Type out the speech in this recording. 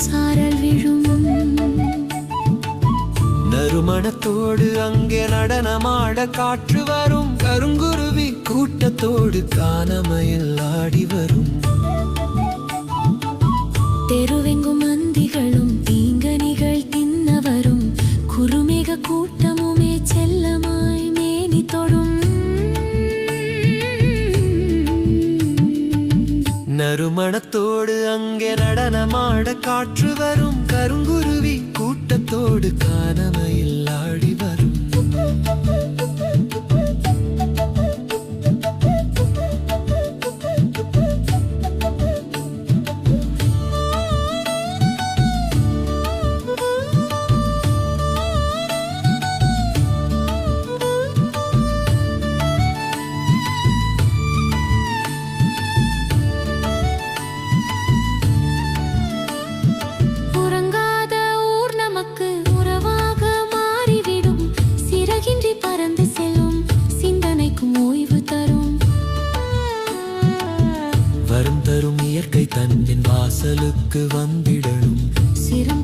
சாரல் விழும் நறுமணத்தோடு அங்கே நடனமாட காற்று வரும். கருங்குருவி கூட்டத்தோடு கானமயில் ஆடி வரும். தெருவெங்கும் மந்திகளும் தீங்கனிகள் தின்ன வரும். குறுமேக கூட்டமுமே செல்லமாய் மேனி தொடும். நறுமணத்தோடு அங்கே நடனமாட காற்று வரும். கருங்குருவி கூட்டத்தோடு கானமயில் ஆடி வரும். வரும் தரும் இயற்கை தன்னின் வாசலுக்கு வந்திடணும். சிரம்